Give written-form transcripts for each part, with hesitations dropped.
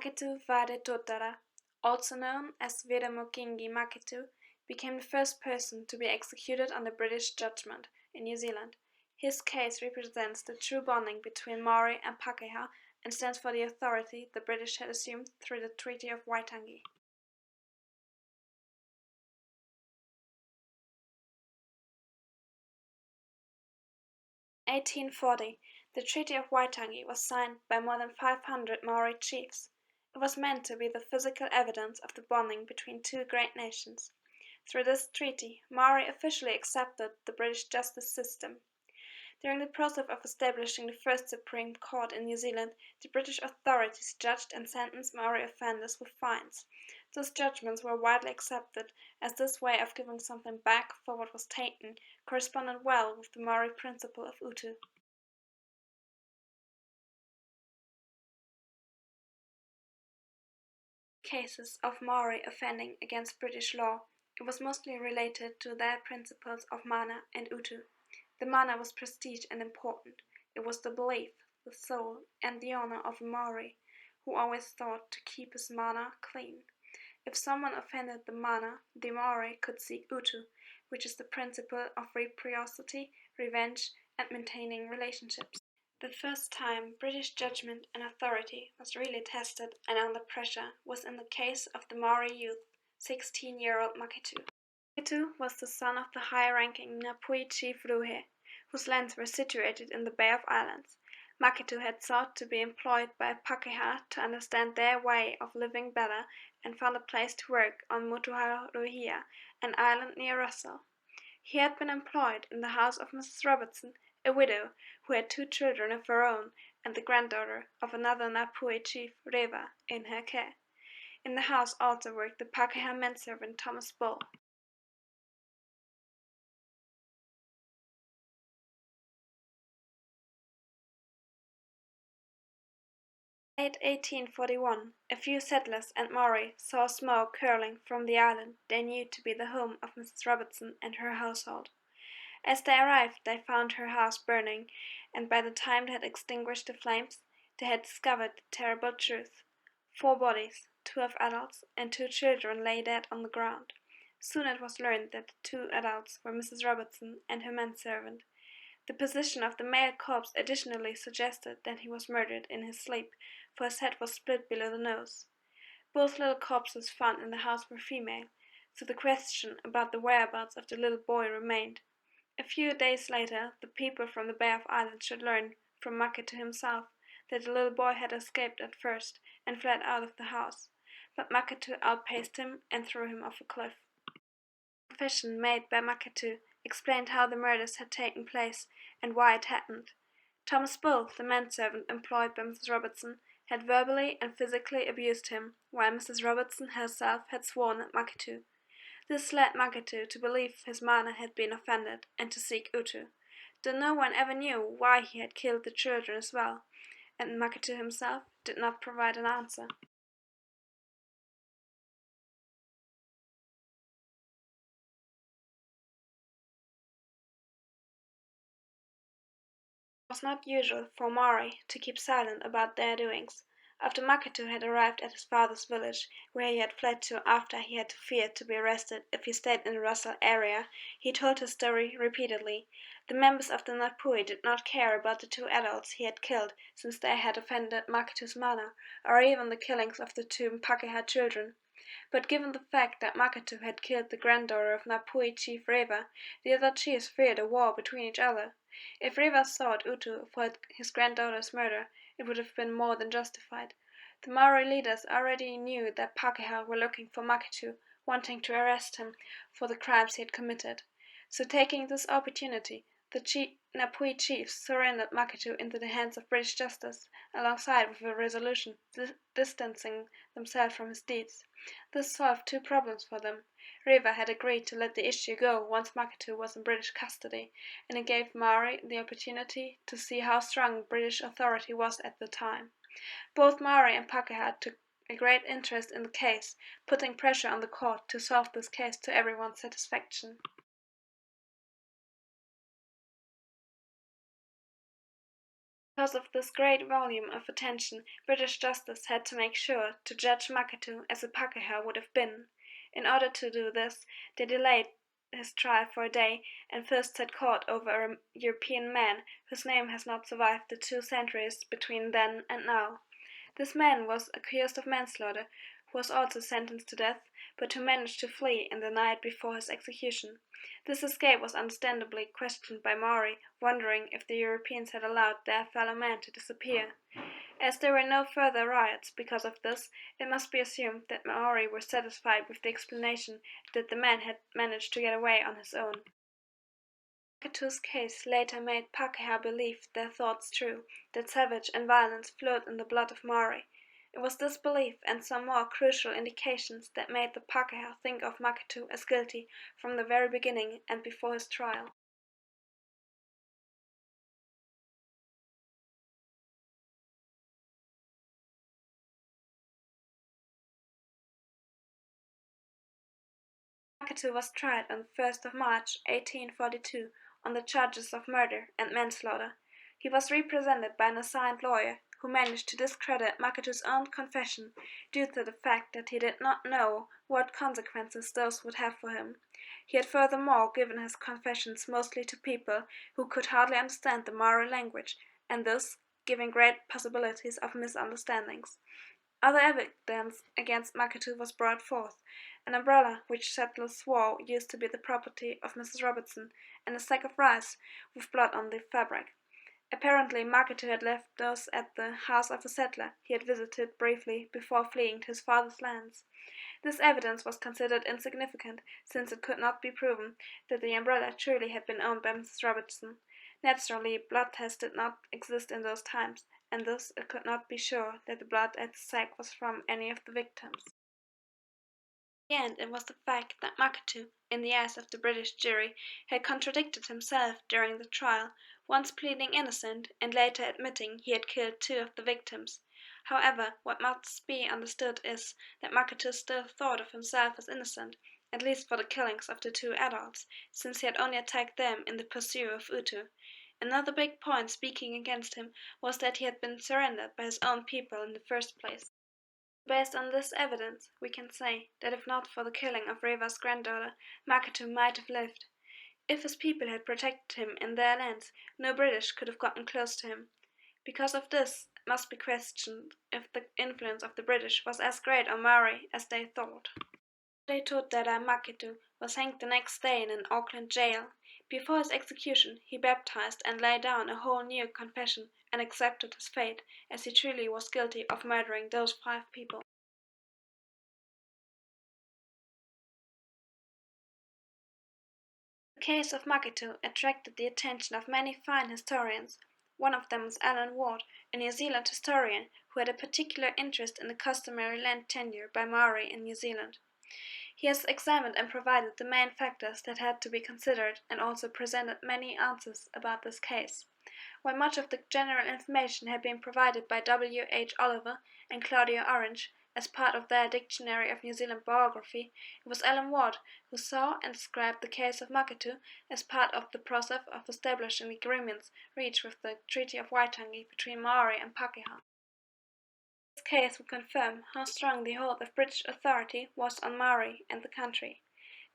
Maketu Vade Totara, also known as Vedamokingi Maketu, became the first person to be executed under British judgment in New Zealand. His case represents the true bonding between Maori and Pākehā and stands for the authority the British had assumed through the Treaty of Waitangi. In 1840, the Treaty of Waitangi was signed by more than 500 Maori chiefs. It was meant to be the physical evidence of the bonding between two great nations. Through this treaty, Maori officially accepted the British justice system. During the process of establishing the first Supreme Court in New Zealand, the British authorities judged and sentenced Maori offenders with fines. Those judgments were widely accepted, as this way of giving something back for what was taken corresponded well with the Maori principle of utu. Cases of Maori offending against British law, it was mostly related to their principles of mana and utu. The mana was prestige and important. It was the belief, the soul, and the honor of a Maori, who always thought to keep his mana clean. If someone offended the mana, the Maori could seek utu, which is the principle of reciprocity, revenge, and maintaining relationships. The first time British judgment and authority was really tested and under pressure was in the case of the Maori youth, 16-year-old Maketu. Maketu was the son of the high-ranking Ngāpuhi chief Ruhe, whose lands were situated in the Bay of Islands. Maketu had sought to be employed by Pākehā to understand their way of living better and found a place to work on Motuharohia, an island near Russell. He had been employed in the house of Mrs. Robertson, a widow who had 2 children of her own and the granddaughter of another Ngāpuhi chief, Reva, in her care. In the house also worked the Pākehā manservant Thomas Bull. In late 1841, a few settlers and Maori saw smoke curling from the island they knew to be the home of Mrs. Robertson and her household. As they arrived, they found her house burning, and by the time they had extinguished the flames, they had discovered the terrible truth. 4 bodies, 2 of adults and 2 children, lay dead on the ground. Soon it was learned that the 2 adults were Mrs. Robertson and her manservant. The position of the male corpse additionally suggested that he was murdered in his sleep, for his head was split below the nose. Both little corpses found in the house were female, so the question about the whereabouts of the little boy remained. A few days later, the people from the Bay of Islands should learn, from Maketu himself, that the little boy had escaped at first and fled out of the house, but Maketu outpaced him and threw him off a cliff. The confession made by Maketu explained how the murders had taken place and why it happened. Thomas Bull, the manservant employed by Mrs. Robertson, had verbally and physically abused him, while Mrs. Robertson herself had sworn at Maketu. This led Maketu to believe his mana had been offended and to seek utu, though no one ever knew why he had killed the children as well, and Maketu himself did not provide an answer. It was not usual for Maori to keep silent about their doings. After Maketu had arrived at his father's village, where he had fled to after he had feared to be arrested if he stayed in the Russell area, he told his story repeatedly. The members of the Ngāpuhi did not care about the 2 adults he had killed, since they had offended Maketu's mana, or even the killings of the 2 Pākehā children. But given the fact that Maketu had killed the granddaughter of Ngāpuhi chief Reva, the other chiefs feared a war between each other. If Reva sought utu for his granddaughter's murder, it would have been more than justified. The Maori leaders already knew that Pākehā were looking for Maketu, wanting to arrest him for the crimes he had committed. So taking this opportunity, the Ngāpuhi chiefs surrendered Maketu into the hands of British justice, alongside with a resolution distancing themselves from his deeds. This solved 2 problems for them. Reva had agreed to let the issue go once Maketu was in British custody, and it gave Maori the opportunity to see how strong British authority was at the time. Both Maori and Pākehā took a great interest in the case, putting pressure on the court to solve this case to everyone's satisfaction. Because of this great volume of attention, British justice had to make sure to judge Maketu as a Pakeha would have been. In order to do this, they delayed his trial for a day and first set court over a European man whose name has not survived the 2 centuries between then and now. This man was accused of manslaughter, who was also sentenced to death, but who managed to flee in the night before his execution. This escape was understandably questioned by Maori, wondering if the Europeans had allowed their fellow man to disappear. As there were no further riots because of this, it must be assumed that Maori were satisfied with the explanation that the man had managed to get away on his own. Maketu's case later made Pakeha believe their thoughts true, that savage and violence flowed in the blood of Maori. It was this belief and some more crucial indications that made the Pakeha think of Maketu as guilty from the very beginning and before his trial. Maketu was tried on the 1st of March 1842 on the charges of murder and manslaughter. He was represented by an assigned lawyer, who managed to discredit Maketu's own confession due to the fact that he did not know what consequences those would have for him. He had furthermore given his confessions mostly to people who could hardly understand the Maori language, and thus giving great possibilities of misunderstandings. Other evidence against Maketu was brought forth: an umbrella which settlers swore used to be the property of Mrs. Robertson, and a sack of rice with blood on the fabric. Apparently Maketu had left those at the house of a settler he had visited briefly before fleeing to his father's lands. This evidence was considered insignificant, since it could not be proven that the umbrella truly had been owned by Mrs. Robertson. Naturally, blood tests did not exist in those times, and thus it could not be sure that the blood at the sack was from any of the victims. In the end, it was the fact that Maketu, in the eyes of the British jury, had contradicted himself during the trial, once pleading innocent and later admitting he had killed 2 of the victims. However, what must be understood is that Maketu still thought of himself as innocent, at least for the killings of the 2 adults, since he had only attacked them in the pursuit of Utu. Another big point speaking against him was that he had been surrendered by his own people in the first place. Based on this evidence, we can say that if not for the killing of Reva's granddaughter, Maketu might have lived. If his people had protected him in their lands, no British could have gotten close to him. Because of this, it must be questioned if the influence of the British was as great on Maori as they thought. They thought that Maketu was hanged the next day in an Auckland jail. Before his execution, he baptized and laid down a whole new confession and accepted his fate, as he truly was guilty of murdering those 5 people. The case of Maketu attracted the attention of many fine historians. One of them is Alan Ward, a New Zealand historian who had a particular interest in the customary land tenure by Maori in New Zealand. He has examined and provided the main factors that had to be considered, and also presented many answers about this case. While much of the general information had been provided by W. H. Oliver and Claudia Orange as part of their Dictionary of New Zealand Biography, it was Alan Ward who saw and described the case of Maketu as part of the process of establishing the agreements reached with the Treaty of Waitangi between Maori and Pakeha. This case would confirm how strong the hold of British authority was on Maori and the country.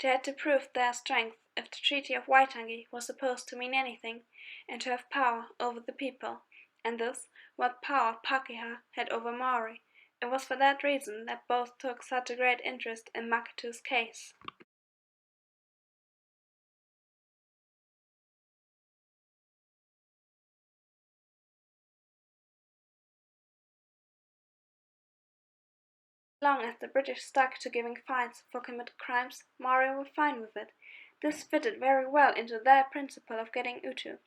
They had to prove their strength if the Treaty of Waitangi was supposed to mean anything, and to have power over the people, and thus what power Pakeha had over Maori. It was for that reason that both took such a great interest in Maketu's case. As long as the British stuck to giving fines for committed crimes, Maori were fine with it. This fitted very well into their principle of getting Utu.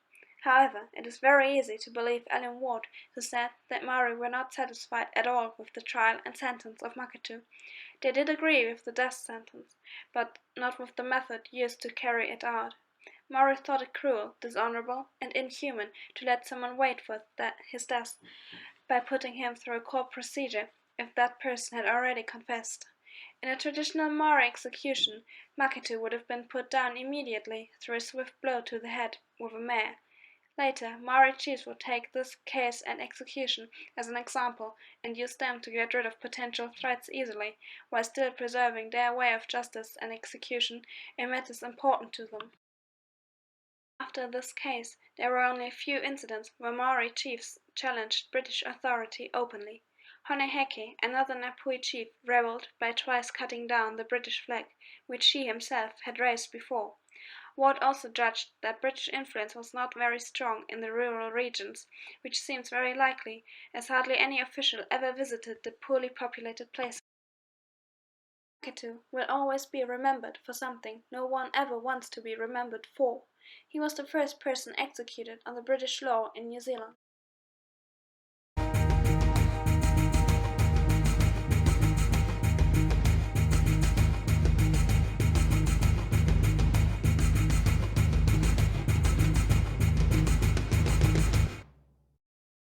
However, it is very easy to believe Alan Ward, who said that Maori were not satisfied at all with the trial and sentence of Maketu. They did agree with the death sentence, but not with the method used to carry it out. Maori thought it cruel, dishonorable, and inhuman to let someone wait for his death by putting him through a court procedure if that person had already confessed. In a traditional Maori execution, Maketu would have been put down immediately through a swift blow to the head with a mare. Later, Maori chiefs would take this case and execution as an example and use them to get rid of potential threats easily, while still preserving their way of justice and execution in matters important to them. After this case, there were only a few incidents where Maori chiefs challenged British authority openly. Honeheke, another Ngāpuhi chief, rebelled by twice cutting down the British flag, which he himself had raised before. Ward also judged that British influence was not very strong in the rural regions, which seems very likely, as hardly any official ever visited the poorly populated places. Maketu will always be remembered for something no one ever wants to be remembered for. He was the first person executed under British law in New Zealand.